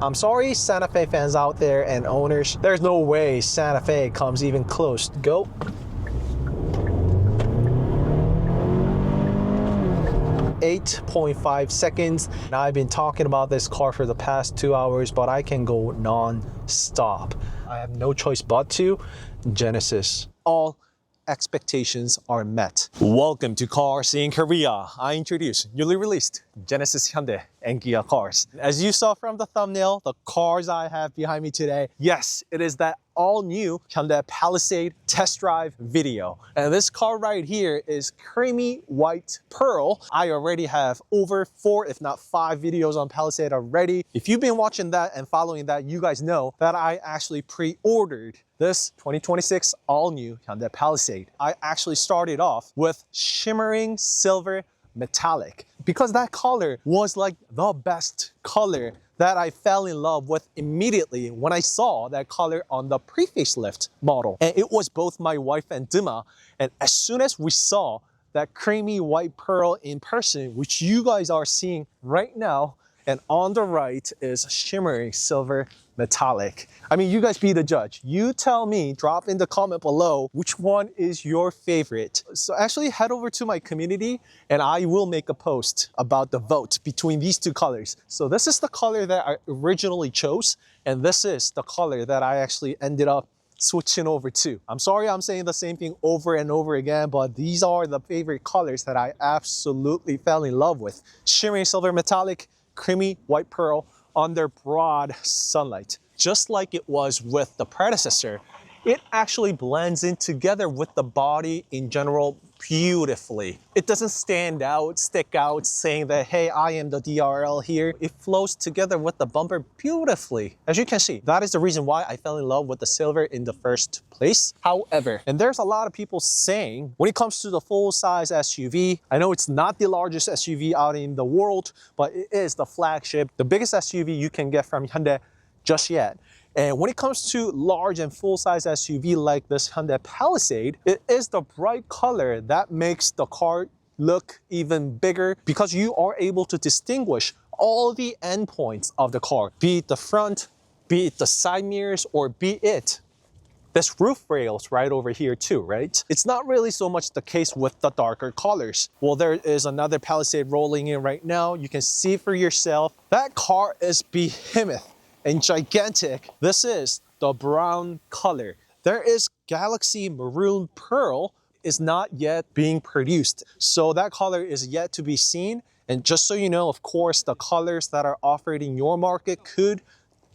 I'm sorry, Santa Fe fans out there and owners. There's no way Santa Fe comes even close. Go. .5 seconds. Now I've been talking about this car for the past 2 hours, but I can go non-stop. I have no choice but to. Genesis. All expectations are met. Welcome to CarSceneKorea. I introduce newly released Genesis, Hyundai, and Kia cars. As you saw from the thumbnail, the cars I have behind me today, yes, it is that all-new Hyundai Palisade test drive video. And this car right here is creamy white pearl. I already have over 4, if not 5 videos on Palisade already. If you've been watching that and following that, you guys know that I actually pre-ordered this 2026 all-new Hyundai Palisade. I actually started off with shimmering silver metallic because that color was like the best color that I fell in love with immediately when I saw that color on the pre-facelift model. And it was both my wife and Dima. And as soon as we saw that creamy white pearl in person, which you guys are seeing right now, and on the right is shimmering silver metallic. I mean, you guys be the judge. You tell me, drop in the comment below, which one is your favorite. So actually head over to my community and I will make a post about the vote between these two colors. So this is the color that I originally chose, and this is the color that I actually ended up switching over to. I'm sorry I'm saying the same thing over and over again, but these are the favorite colors that I absolutely fell in love with. Shimmering silver metallic, creamy white pearl under broad sunlight. Just like it was with the predecessor, it actually blends in together with the body in general beautifully. It doesn't stand out, stick out, saying that, hey, I am the DRL here. It flows together with the bumper beautifully. As you can see, that is the reason why I fell in love with the silver in the first place. However, and there's a lot of people saying, when it comes to the full-size SUV, I know it's not the largest SUV out in the world, but it is the flagship, the biggest SUV you can get from Hyundai just yet. And when it comes to large and full-size SUV like this Hyundai Palisade, it is the bright color that makes the car look even bigger because you are able to distinguish all the endpoints of the car, be it the front, be it the side mirrors, or be it this roof rails right over here too, right? It's not really so much the case with the darker colors. Well, there is another Palisade rolling in right now. You can see for yourself. That car is behemoth and gigantic. This is the brown color. There is Galaxy Maroon Pearl is not yet being produced. So that color is yet to be seen. And just so you know, of course, the colors that are offered in your market could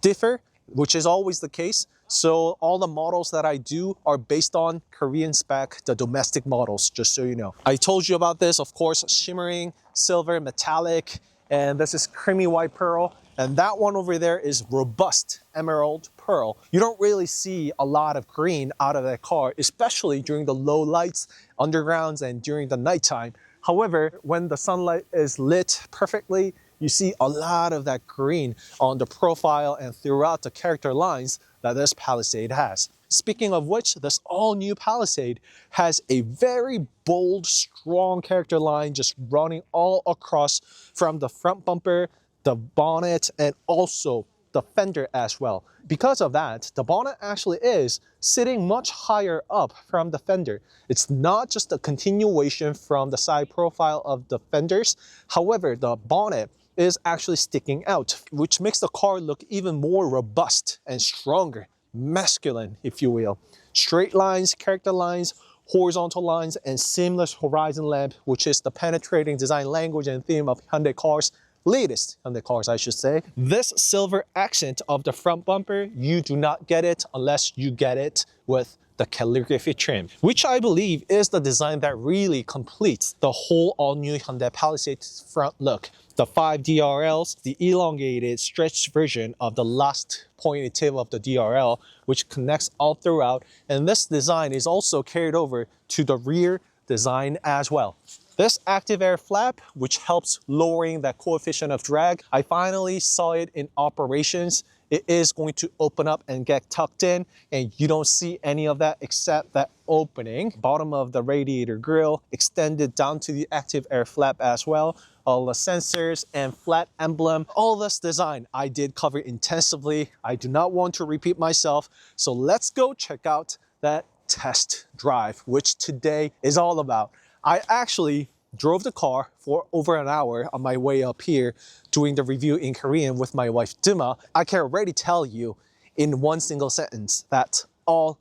differ, which is always the case. So all the models that I do are based on Korean spec, the domestic models, just so you know. I told you about this, of course, shimmering silver metallic, and this is creamy white pearl. And that one over there is robust emerald pearl. You don't really see a lot of green out of that car, especially during the low lights, undergrounds, and during the nighttime. However, when the sunlight is lit perfectly, you see a lot of that green on the profile and throughout the character lines that this Palisade has. Speaking of which, this all-new Palisade has a very bold, strong character line just running all across from the front bumper, the bonnet, and also the fender as well. Because of that, the bonnet actually is sitting much higher up from the fender. It's not just a continuation from the side profile of the fenders. However, the bonnet is actually sticking out, which makes the car look even more robust and stronger, masculine, if you will. Straight lines, character lines, horizontal lines, and seamless horizon lamp, which is the penetrating design language and theme of Hyundai cars. Latest Hyundai cars, I should say. This silver accent of the front bumper, you do not get it unless you get it with the calligraphy trim, which I believe is the design that really completes the whole all-new Hyundai Palisade front look. The 5 DRLs, the elongated, stretched version of the last pointed tip of the DRL, which connects all throughout, and this design is also carried over to the rear design as well. This active air flap, which helps lowering that coefficient of drag, I finally saw it in operations. It is going to open up and get tucked in, and you don't see any of that except that opening. Bottom of the radiator grille extended down to the active air flap as well, all the sensors and flat emblem. All this design I did cover intensively. I do not want to repeat myself. So let's go check out that test drive, which today is all about. I actually drove the car for over an hour on my way up here doing the review in Korean with my wife Duma. I can already tell you in one single sentence that all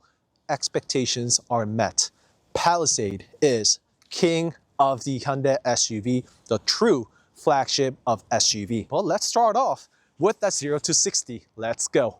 expectations are met. Palisade is king of the Hyundai SUV, the true flagship of SUV. Well, let's start off with that 0 to 60. Let's go.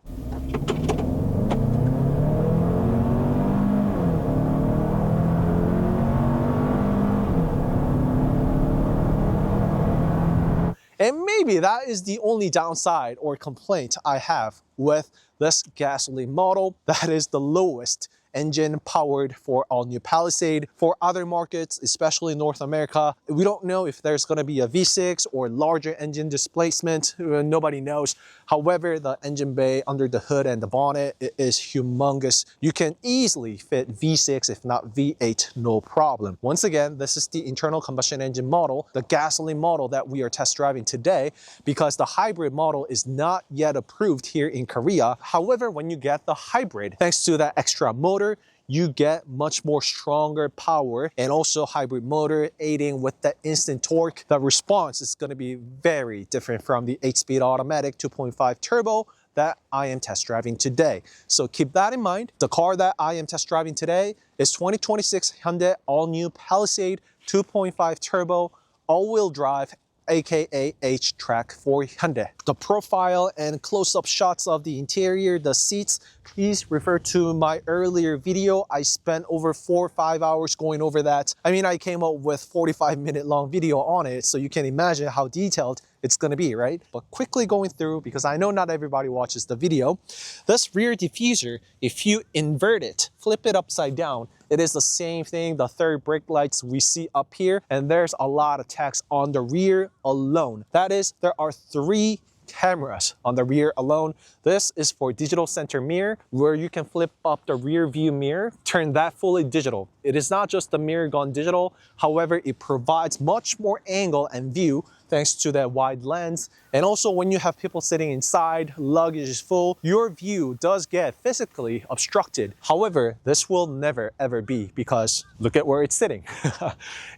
And maybe that is the only downside or complaint I have with this gasoline model. That is the lowest engine powered for all new Palisade. For other markets, especially North America, we don't know if there's going to be a V6 or larger engine displacement. Nobody knows. However, the engine bay under the hood and the bonnet is humongous. You can easily fit V6 if not V8, no problem. Once again, this is the internal combustion engine model, the gasoline model that we are test driving today, because the hybrid model is not yet approved here in Korea. However, when you get the hybrid, thanks to that extra motor, you get much more stronger power, and also hybrid motor aiding with that instant torque. The response is going to be very different from the 8-speed automatic 2.5 turbo that I am test driving today. So keep that in mind. The car that I am test driving today is 2026 Hyundai all-new Palisade 2.5 turbo all-wheel drive, aka H-Track for Hyundai. The profile and close-up shots of the interior, the seats, please refer to my earlier video. I spent over 4 or 5 hours going over that. I mean, I came up with 45-minute long video on it, so you can imagine how detailed it's gonna be, right? But quickly going through, because I know not everybody watches the video, this rear diffuser, if you invert it, flip it upside down, it is the same thing, the third brake lights we see up here, and there's a lot of text on the rear alone. That is, there are 3 cameras on the rear alone. This is for digital center mirror, where you can flip up the rear view mirror, turn that fully digital. It is not just the mirror gone digital, however, it provides much more angle and view thanks to that wide lens. And also when you have people sitting inside, luggage is full, your view does get physically obstructed. However, this will never ever be, because look at where it's sitting.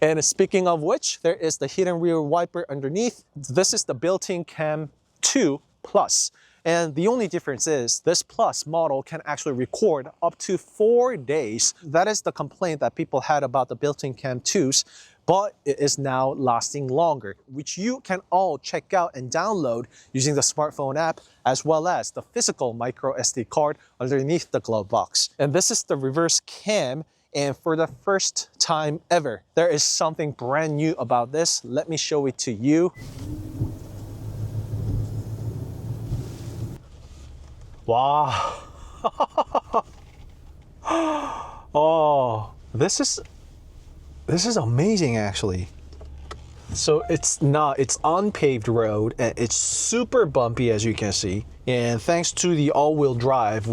And speaking of which, there is the hidden rear wiper underneath. This is the built-in Cam 2 Plus. And the only difference is this Plus model can actually record up to 4 days. That is the complaint that people had about the built-in Cam 2s, but it is now lasting longer, which you can all check out and download using the smartphone app, as well as the physical micro SD card underneath the glove box. And this is the reverse cam, and for the first time ever, there is something brand new about this. Let me show it to you. Wow. Oh, this is amazing actually. So it's on paved road, and it's super bumpy as you can see. And thanks to the all-wheel drive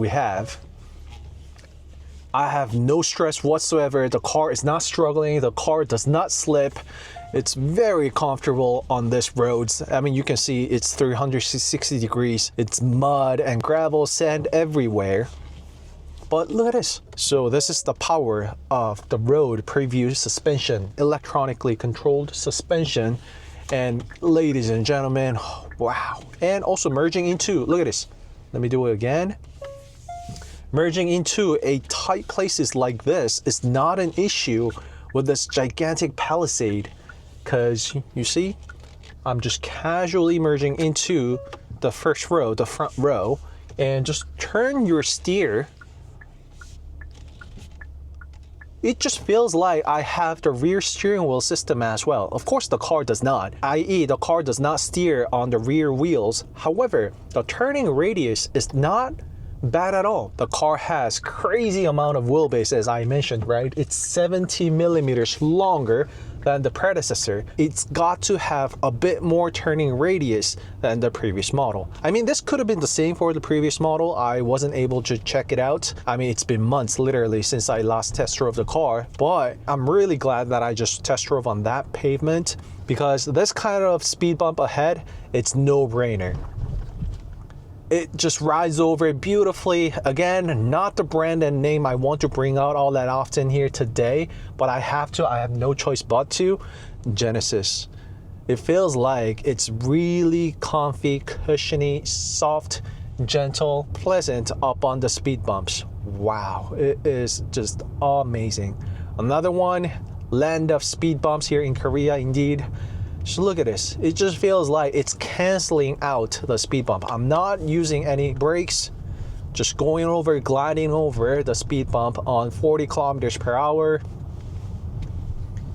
I have no stress whatsoever. The car is not struggling, the car does not slip. It's very comfortable on this roads. I mean, you can see it's 360 degrees. It's mud and gravel, sand everywhere. But look at this. So this is the power of the road preview suspension, electronically controlled suspension. And ladies and gentlemen, wow. And also merging into, look at this. Let me do it again. Merging into a tight places like this is not an issue with this gigantic Palisade. Because you see, I'm just casually merging into the first row, the front row, and just turn your steer. It just feels like I have the rear steering wheel system as well. Of course, the car does not, i.e. the car does not steer on the rear wheels. However, the turning radius is not bad at all. The car has crazy amount of wheelbase, as I mentioned, right? It's 70 millimeters longer than the predecessor, it's got to have a bit more turning radius than the previous model. I mean, this could have been the same for the previous model. I wasn't able to check it out. I mean, it's been months literally since I last test drove the car, but I'm really glad that I just test drove on that pavement, because this kind of speed bump ahead, it's no-brainer. It just rides over it beautifully. Again, not the brand and name I want to bring out all that often here today, but I have no choice but to. Genesis. It feels like it's really comfy, cushiony, soft, gentle, pleasant up on the speed bumps. Wow, it is just amazing. Another one, land of speed bumps here in Korea indeed. Just look at this. It just feels like it's canceling out the speed bump. I'm not using any brakes, just gliding over the speed bump on 40 kilometers per hour.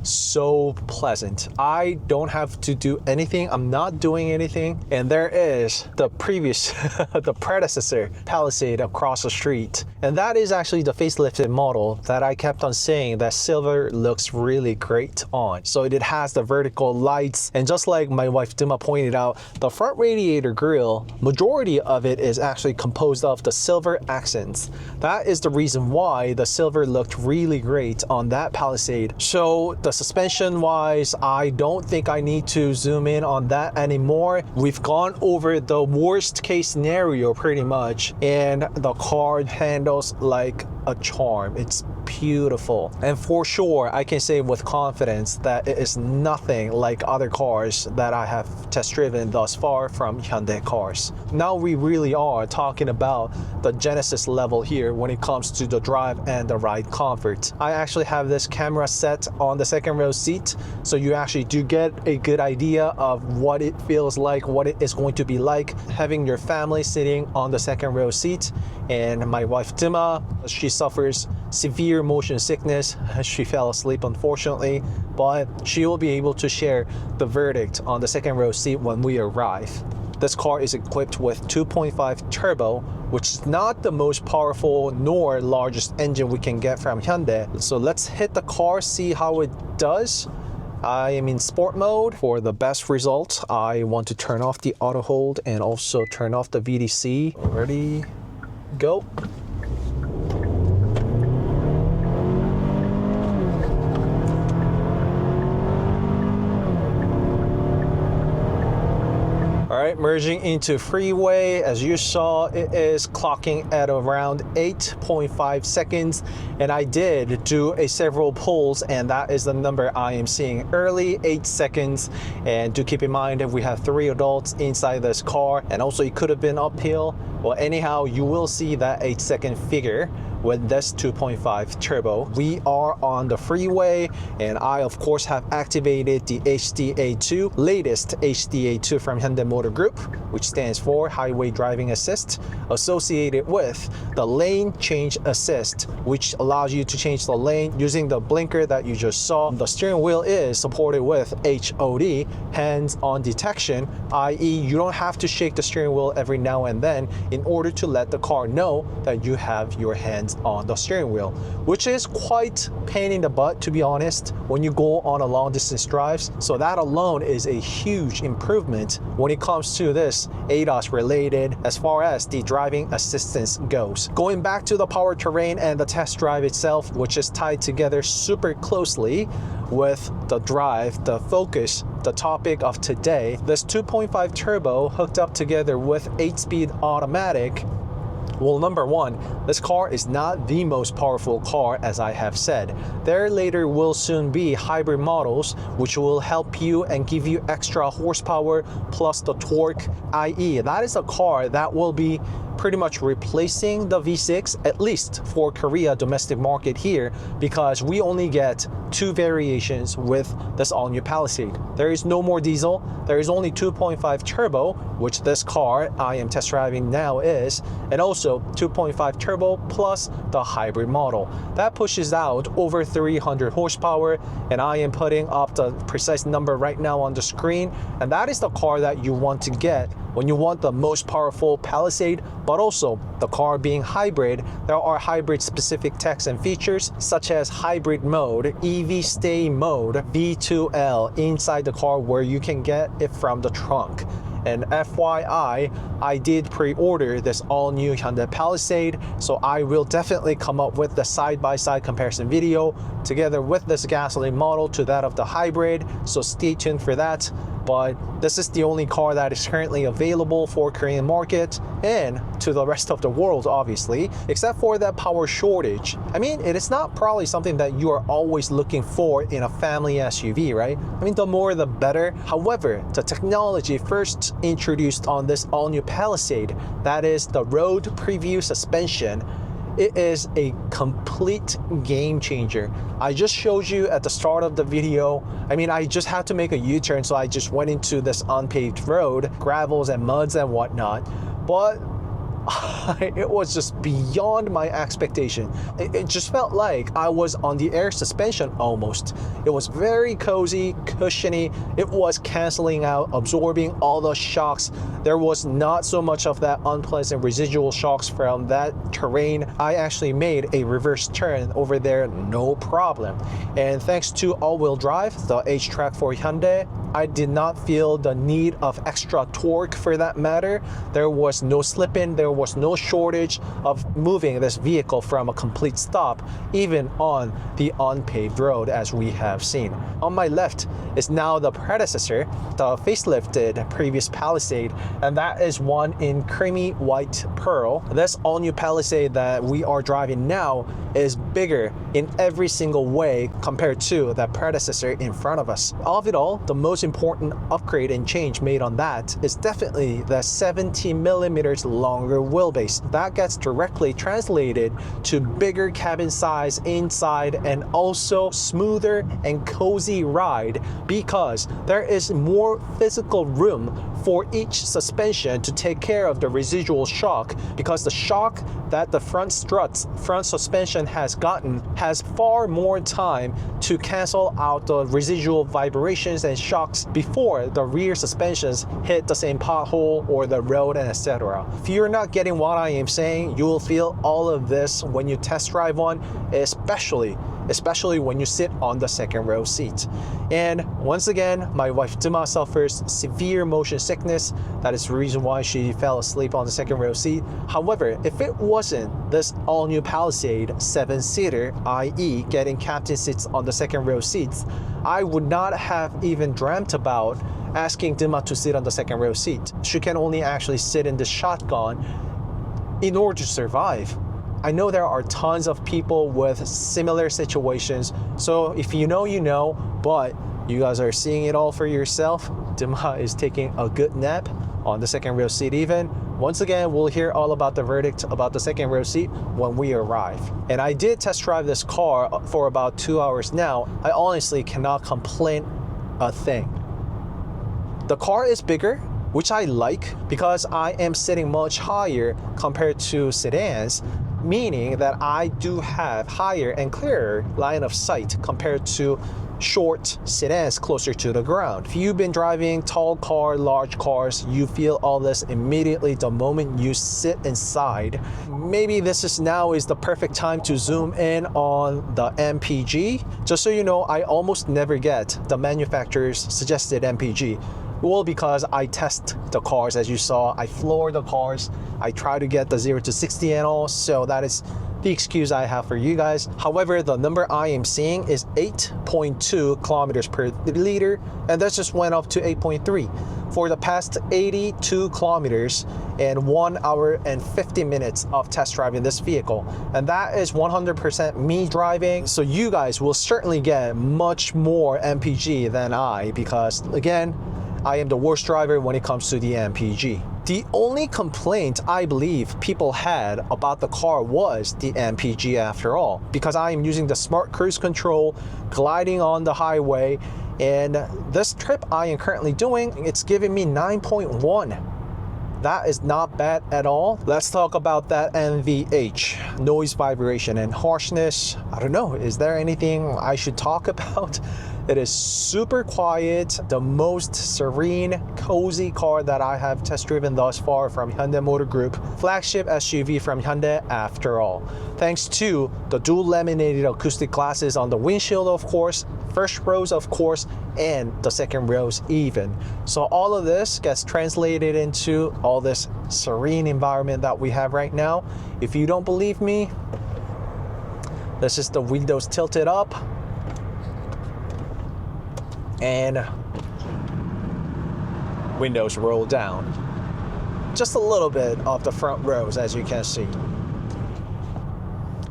So pleasant. I don't have to do anything. I'm not doing anything. And there is the previous, the predecessor Palisade across the street. And that is actually the facelifted model that I kept on saying that silver looks really great on. So it has the vertical lights. And just like my wife Dima pointed out, the front radiator grille, majority of it is actually composed of the silver accents. That is the reason why the silver looked really great on that Palisade. So the suspension wise, I don't think I need to zoom in on that anymore. We've gone over the worst case scenario pretty much, and the car handles like a charm. It's beautiful, and for sure I can say with confidence that it is nothing like other cars that I have test driven thus far from Hyundai cars. Now we really are talking about the Genesis level here when it comes to the drive and the ride comfort. I actually have this camera set on the second row seat, so you actually do get a good idea of what it feels like, what it is going to be like having your family sitting on the second row seat. And my wife Dima, she suffers severe motion sickness. She fell asleep unfortunately, but she will be able to share the verdict on the second row seat when we arrive. This car is equipped with 2.5 turbo, which is not the most powerful nor largest engine we can get from Hyundai. So let's hit the car, see how it does. I am in sport mode. For the best result, I want to turn off the auto hold and also turn off the VDC. Ready, go. Alright, merging into Freeway. As you saw, it is clocking at around 8.5 seconds, and I did do several pulls, and that is the number I am seeing early, 8 seconds. And do keep in mind that we have 3 adults inside this car, and also it could have been uphill. Well, anyhow, you will see that 8-second figure with this 2.5 turbo. We are on the freeway, and I of course have activated the HDA2, latest HDA2 from Hyundai Motor Group, which stands for Highway Driving Assist, associated with the Lane Change Assist, which allows you to change the lane using the blinker that you just saw. The steering wheel is supported with HOD, hands-on detection, i.e. you don't have to shake the steering wheel every now and then in order to let the car know that you have your hands on the steering wheel, which is quite pain in the butt, to be honest, when you go on a long distance drives. So that alone is a huge improvement when it comes to this ADAS related as far as the driving assistance goes. Going back to the powertrain and the test drive itself, which is tied together super closely with the drive, the focus, the topic of today, this 2.5 turbo hooked up together with 8-speed automatic. Well, number one, this car is not the most powerful car, as I have said. There later will soon be hybrid models which will help you and give you extra horsepower plus the torque, i.e. that is a car that will be pretty much replacing the V6, at least for Korea domestic market here, because we only get 2 variations with this all-new Palisade. There is no more diesel. There is only 2.5 turbo, which this car I am test driving now is, and also 2.5 turbo plus the hybrid model. That pushes out over 300 horsepower, and I am putting up the precise number right now on the screen, and that is the car that you want to get when you want the most powerful Palisade, but also the car being hybrid, there are hybrid specific techs and features such as hybrid mode, EV stay mode, V2L inside the car where you can get it from the trunk. And FYI, I did pre-order this all-new Hyundai Palisade, so I will definitely come up with the side-by-side comparison video together with this gasoline model to that of the hybrid, so stay tuned for that. But this is the only car that is currently available for Korean market and to the rest of the world, obviously, except for that power shortage. I mean, it is not probably something that you are always looking for in a family SUV, right? I mean, the more the better. However, the technology first introduced on this all-new Palisade, that is the road preview suspension, it is a complete game changer. I just showed you at the start of the video. I mean, I just had to make a U-turn, so I just went into this unpaved road, gravels and muds and whatnot. But it was just beyond my expectation. It just felt like I was on the air suspension almost. It was very cozy, cushiony. It was canceling out, absorbing all the shocks. There was not so much of that unpleasant residual shocks from that terrain. I actually made a reverse turn over there, no problem. And thanks to all-wheel drive, the H-Track for Hyundai, I did not feel the need of extra torque for that matter. There was no slip-in, there was no shortage of moving this vehicle from a complete stop, even on the unpaved road as we have seen. On my left is now the predecessor, the facelifted previous Palisade, and that is one in creamy white pearl. This all-new Palisade that we are driving now is bigger in every single way compared to that predecessor in front of us. Of it all, the most important upgrade and change made on that is definitely the 70 millimeters longer wheelbase. That gets directly translated to bigger cabin size inside and also smoother and cozy ride because there is more physical room for each suspension to take care of the residual shock, because the shock that the front suspension has gotten has far more time to cancel out the residual vibrations and shocks before the rear suspensions hit the same pothole or the road and etc. If you're not getting what I am saying, you will feel all of this when you test drive one, especially when you sit on the second row seat. And once again, my wife Dima suffers severe motion sickness. That is the reason why she fell asleep on the second row seat. However, if it wasn't this all-new Palisade 7-seater, i.e. getting captain seats on the second row seats, I would not have even dreamt about asking Dima to sit on the second row seat. She can only actually sit in the shotgun in order to survive. I know there are tons of people with similar situations, so if you know, you know, but you guys are seeing it all for yourself. Dima is taking a good nap on the second row seat even. Once again, we'll hear all about the verdict about the second row seat when we arrive. And I did test drive this car for about 2 hours now. I honestly cannot complain a thing. The car is bigger, which I like because I am sitting much higher compared to sedans, meaning that I do have higher and clearer line of sight compared to short sedans closer to the ground. If you've been driving tall car, large cars, you feel all this immediately the moment you sit inside. Maybe this is the perfect time to zoom in on the MPG. Just so you know, I almost never get the manufacturer's suggested MPG. Well, because I test the cars, as you saw, I floor the cars, I try to get the 0 to 60 and all, so that is the excuse I have for you guys. However, the number I am seeing is 8.2 kilometers per liter, and that just went up to 8.3 for the past 82 kilometers and 1 hour and 50 minutes of test driving this vehicle. And that is 100% me driving, so you guys will certainly get much more MPG than I, because again, I am the worst driver when it comes to the MPG. The only complaint I believe people had about the car was the MPG after all, because I am using the smart cruise control, gliding on the highway, and this trip I am currently doing, it's giving me 9.1. That is not bad at all. Let's talk about that NVH, noise, vibration, and harshness. I don't know, is there anything I should talk about? It is super quiet, the most serene, cozy car that I have test driven thus far from Hyundai Motor Group. Flagship SUV from Hyundai after all. Thanks to the dual laminated acoustic glasses on the windshield, of course, first rows of course, and the second rows even. So all of this gets translated into all this serene environment that we have right now. If you don't believe me, this is the windows tilted up and windows roll down. Just a little bit of the front rows, as you can see.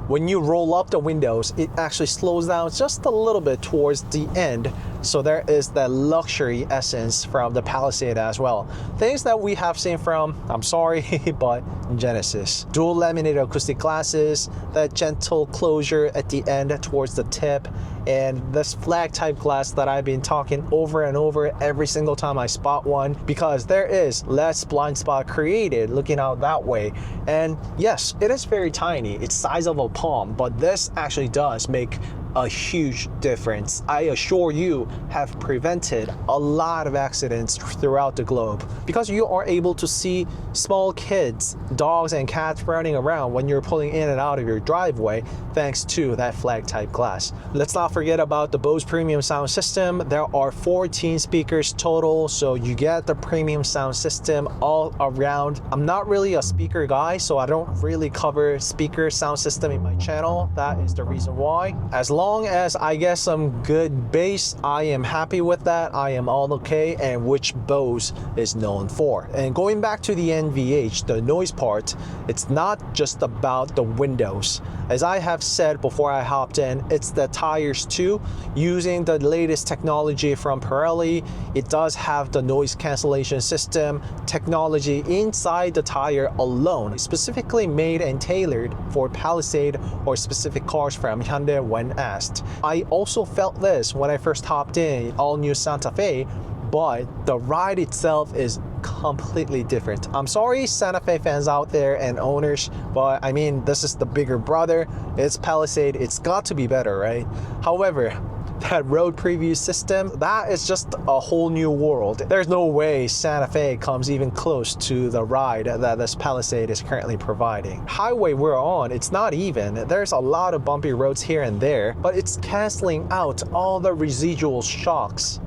When you roll up the windows, it actually slows down just a little bit towards the end. So there is that luxury essence from the Palisade as well. Things that we have seen from, I'm sorry, but Genesis. Dual laminated acoustic glasses, that gentle closure at the end towards the tip, and this flag type glass that I've been talking over and over every single time I spot one, because there is less blind spot created looking out that way. And yes, it is very tiny. It's size of a palm, but this actually does make a huge difference. I assure you, have prevented a lot of accidents throughout the globe, because you are able to see small kids, dogs and cats running around when you're pulling in and out of your driveway thanks to that flag type glass. Let's not forget about the Bose premium sound system. There are 14 speakers total, so you get the premium sound system all around. I'm not really a speaker guy, so I don't really cover speaker sound system in my channel. That is the reason why. As long as I get some good bass, I am happy with that. I am all okay, and which Bose is known for. And going back to the NVH, the noise part, it's not just about the windows. As I have said before I hopped in, it's the tires too. Using the latest technology from Pirelli, it does have the noise cancellation system technology inside the tire alone, specifically made and tailored for Palisade or specific cars from Hyundai when asked. I also felt this when I first hopped in all new Santa Fe, but the ride itself is completely different. I'm sorry Santa Fe fans out there and owners, but I mean, this is the bigger brother. It's Palisade, it's got to be better, right? However, that road preview system, that is just a whole new world. There's no way Santa Fe comes even close to the ride that this Palisade is currently providing. Highway we're on, it's not even. There's a lot of bumpy roads here and there, but it's canceling out all the residual shocks.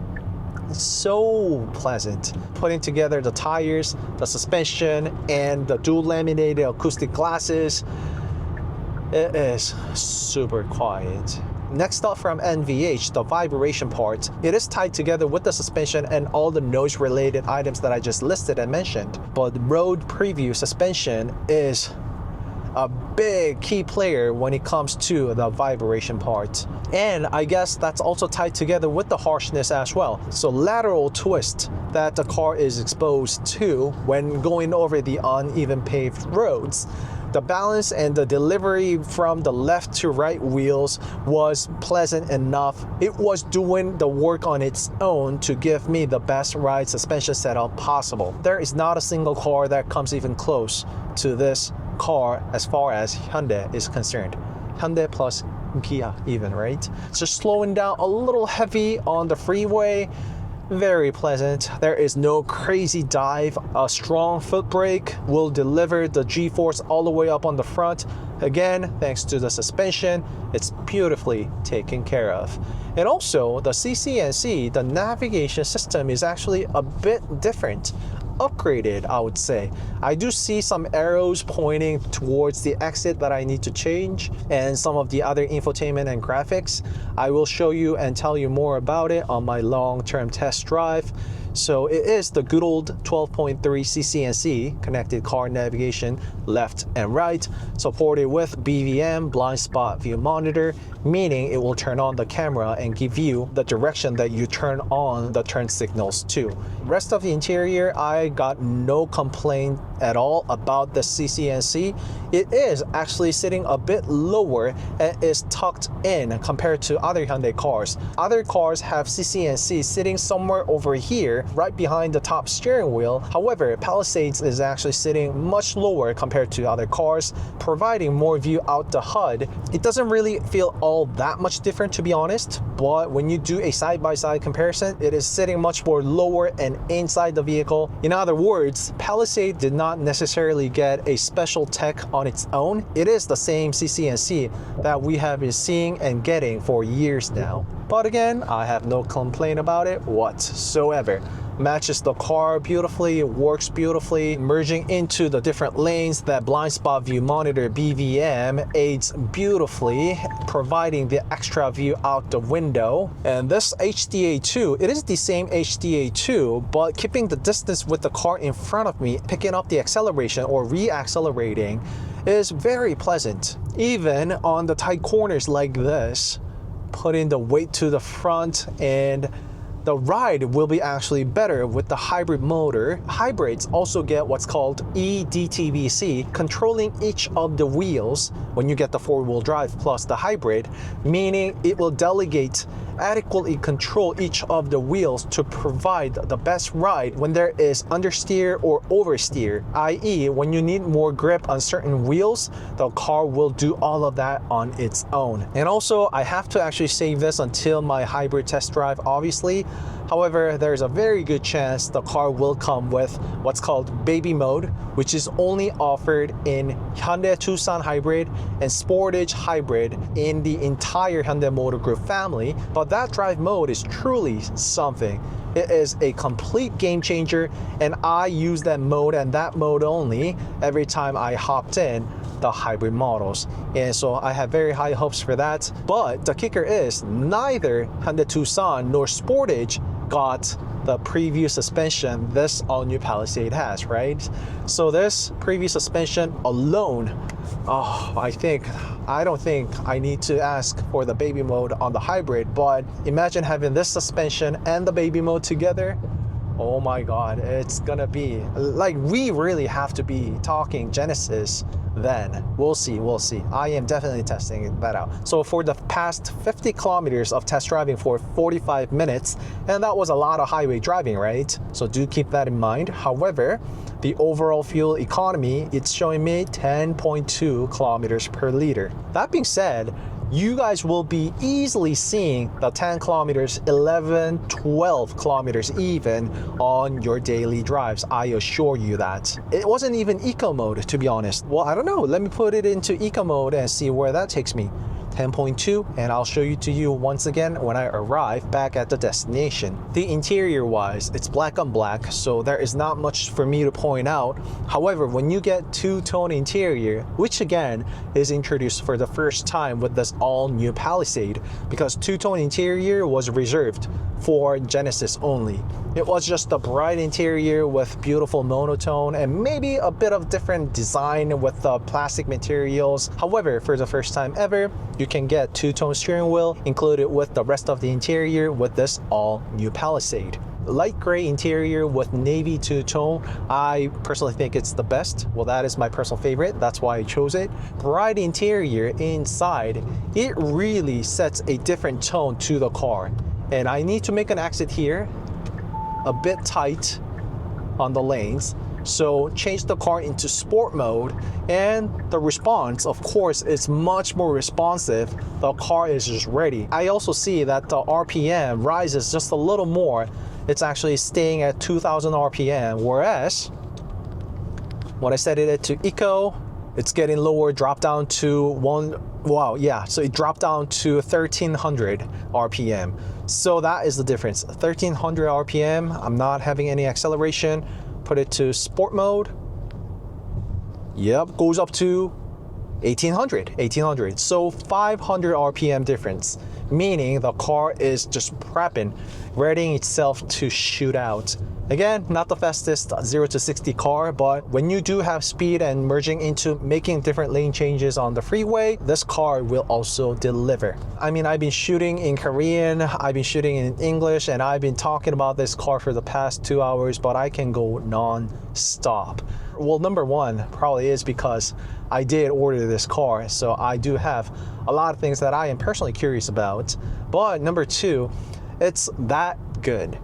It's so pleasant. Putting together the tires, the suspension, and the dual laminated acoustic glasses, it is super quiet. Next up from NVH, the vibration part. It is tied together with the suspension and all the noise related items that I just listed and mentioned. But the road preview suspension is a big key player when it comes to the vibration part. And I guess that's also tied together with the harshness as well. So lateral twist that the car is exposed to when going over the uneven paved roads. The balance and the delivery from the left to right wheels was pleasant enough. It was doing the work on its own to give me the best ride suspension setup possible. There is not a single car that comes even close to this car as far as Hyundai is concerned. Hyundai plus Kia even, right? Just slowing down a little heavy on the freeway. Very pleasant. There is no crazy dive. A strong foot brake will deliver the G-force all the way up on the front. Again, thanks to the suspension, it's beautifully taken care of. And also, the ccNC, the navigation system, is actually a bit different. Upgraded, I would say. I do see some arrows pointing towards the exit that I need to change, and some of the other infotainment and graphics. I will show you and tell you more about it on my long-term test drive. So it is the good old 12.3 ccNC connected car navigation left and right, supported with BVM blind spot view monitor, meaning it will turn on the camera and give you the direction that you turn on the turn signals to. Rest of the interior, I got no complaint at all about the ccNC. It is actually sitting a bit lower and is tucked in compared to other Hyundai cars. Other cars have ccNC sitting somewhere over here, right behind the top steering wheel. However, Palisades is actually sitting much lower compared to other cars, providing more view out the HUD. It doesn't really feel all that much different, to be honest, but when you do a side-by-side comparison, it is sitting much more lower and inside the vehicle. In other words, Palisade did not necessarily get a special tech on its own. It is the same ccNC that we have been seeing and getting for years now. But again, I have no complaint about it whatsoever. Matches the car beautifully, it works beautifully, merging into the different lanes. That blind spot view monitor BVM aids beautifully, providing the extra view out the window. And this HDA2, it is the same HDA2, but keeping the distance with the car in front of me, picking up the acceleration or re-accelerating is very pleasant. Even on the tight corners like this, putting the weight to the front, and the ride will be actually better with the hybrid motor. Hybrids also get what's called eDTVC, controlling each of the wheels when you get the four-wheel drive plus the hybrid, meaning it will adequately control each of the wheels to provide the best ride when there is understeer or oversteer, i.e. when you need more grip on certain wheels, the car will do all of that on its own. And also, I have to actually save this until my hybrid test drive, obviously. However, there's a very good chance the car will come with what's called baby mode, which is only offered in Hyundai Tucson Hybrid and Sportage Hybrid in the entire Hyundai Motor Group family. But that drive mode is truly something. It is a complete game changer, and I use that mode and that mode only every time I hopped in the hybrid models, and so I have very high hopes for that. But the kicker is neither Hyundai Tucson nor Sportage got the preview suspension this all-new Palisade has, right? So this preview suspension alone, I don't think I need to ask for the baby mode on the hybrid, but imagine having this suspension and the baby mode together. Oh my god, it's gonna be like, we really have to be talking Genesis then. We'll see. I am definitely testing that out. So for the past 50 kilometers of test driving for 45 minutes, and that was a lot of highway driving, right? So do keep that in mind. However, the overall fuel economy, it's showing me 10.2 kilometers per liter. That being said, you guys will be easily seeing the 10 kilometers, 11, 12 kilometers even on your daily drives. I assure you that. It wasn't even eco mode, to be honest. Well, I don't know. Let me put it into eco mode and see where that takes me. 10.2, and I'll show you to you once again when I arrive back at the destination. The interior wise, it's black on black, so there is not much for me to point out. However, when you get two-tone interior, which again is introduced for the first time with this all-new Palisade, because two-tone interior was reserved for Genesis only. It was just a bright interior with beautiful monotone and maybe a bit of different design with the plastic materials. However, for the first time ever, you can get two-tone steering wheel included with the rest of the interior with this all-new Palisade. Light gray interior with navy two-tone, I personally think it's the best. Well, that is my personal favorite, that's why I chose it. Bright interior inside, it really sets a different tone to the car. And I need to make an exit here, a bit tight on the lanes. So change the car into sport mode, and the response, of course, is much more responsive. The car is just ready. I also see that the RPM rises just a little more. It's actually staying at 2000 RPM, whereas when I set it to eco, it's getting lower, drop down to so it dropped down to 1300 RPM. So that is the difference. 1300 RPM, I'm not having any acceleration. Put it to sport mode. Yep, goes up to 1800. So 500 RPM difference, meaning the car is just prepping, readying itself to shoot out. Again, not the fastest 0 to 60 car, but when you do have speed and merging into making different lane changes on the freeway, this car will also deliver. I mean, I've been shooting in Korean, I've been shooting in English, and I've been talking about this car for the past 2 hours, but I can go non-stop. Well, number one probably is because I did order this car, so I do have a lot of things that I am personally curious about. But number two, it's that good.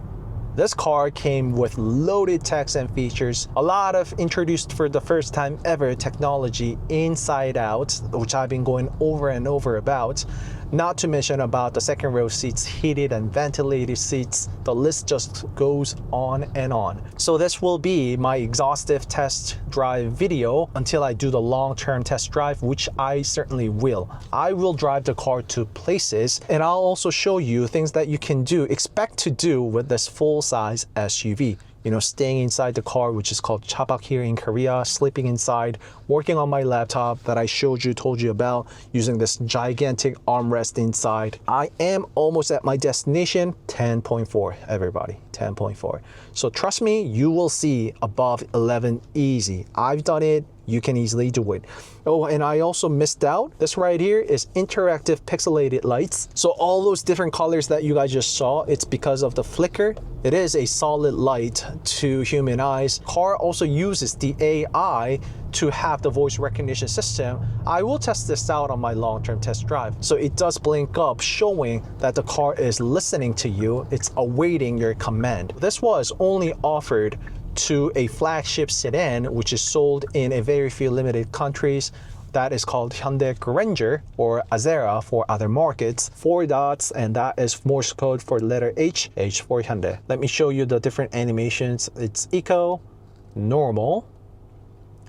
This car came with loaded text and features, a lot of introduced for the first time ever technology inside out, which I've been going over and over about. Not to mention about the second row seats, heated and ventilated seats. The list just goes on and on. So this will be my exhaustive test drive video until I do the long-term test drive, which I certainly will. I will drive the car to places, and I'll also show you things that you can do, expect to do with this full-size SUV. You know, staying inside the car, which is called chabak here in Korea, sleeping inside, working on my laptop that I told you about, using this gigantic armrest inside. I am almost at my destination, 10.4, everybody, 10.4. So trust me, you will see above 11 easy. I've done it. You can easily do it. Oh, and I also missed out. This right here is interactive pixelated lights. So all those different colors that you guys just saw, it's because of the flicker. It is a solid light to human eyes. Car also uses the AI to have the voice recognition system. I will test this out on my long-term test drive. So it does blink up, showing that the car is listening to you. It's awaiting your command. This was only offered to a flagship sedan, which is sold in a very few limited countries. That is called Hyundai Ranger, or Azera for other markets. 4 dots, and that is Morse code for the letter H, H for Hyundai. Let me show you the different animations. It's Eco, Normal,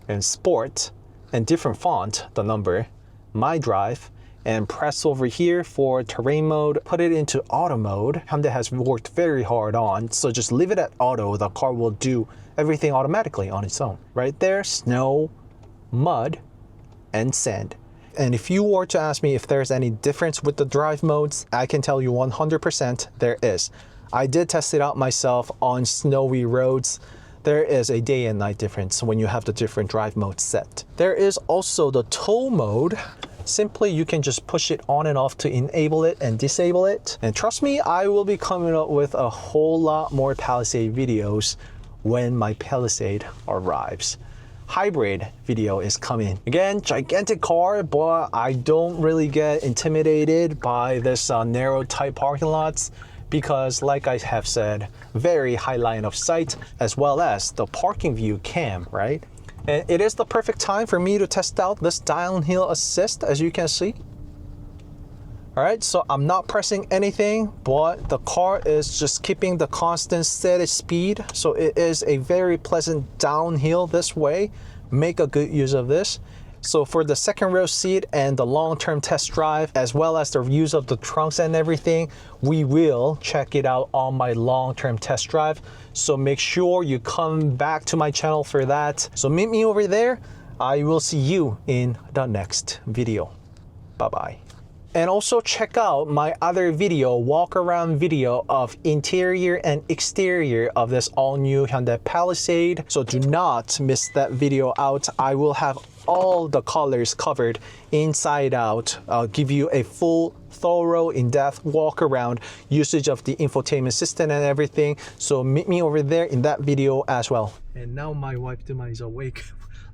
and Sport, and different font, the number, My Drive, and press over here for terrain mode, put it into auto mode. Hyundai has worked very hard on, so just leave it at auto. The car will do everything automatically on its own. Right there, snow, mud, and sand. And if you were to ask me if there's any difference with the drive modes, I can tell you 100% there is. I did test it out myself on snowy roads. There is a day and night difference when you have the different drive modes set. There is also the tow mode. Simply, you can just push it on and off to enable it and disable it. And trust me, I will be coming up with a whole lot more Palisade videos when my Palisade arrives. Hybrid video is coming. Again, gigantic car, but I don't really get intimidated by this narrow tight parking lots, because like I have said, very high line of sight, as well as the parking view cam, right? And it is the perfect time for me to test out this downhill assist, as you can see. All right, so I'm not pressing anything, but the car is just keeping the constant steady speed. So it is a very pleasant downhill this way. Make a good use of this. So for the second row seat and the long-term test drive, as well as the use of the trunks and everything, we will check it out on my long-term test drive. So make sure you come back to my channel for that. So meet me over there. I will see you in the next video. Bye-bye. And also check out my other video, walk around video of interior and exterior of this all new Hyundai Palisade. So do not miss that video out. I will have all the colors covered inside out. I'll give you a full, thorough, in-depth walk around, usage of the infotainment system and everything. So meet me over there in that video as well. And now my wife Duma is awake.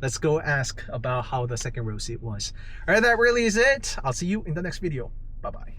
Let's go ask about how the second row seat was. All right, that really is it. I'll see you in the next video. Bye-bye.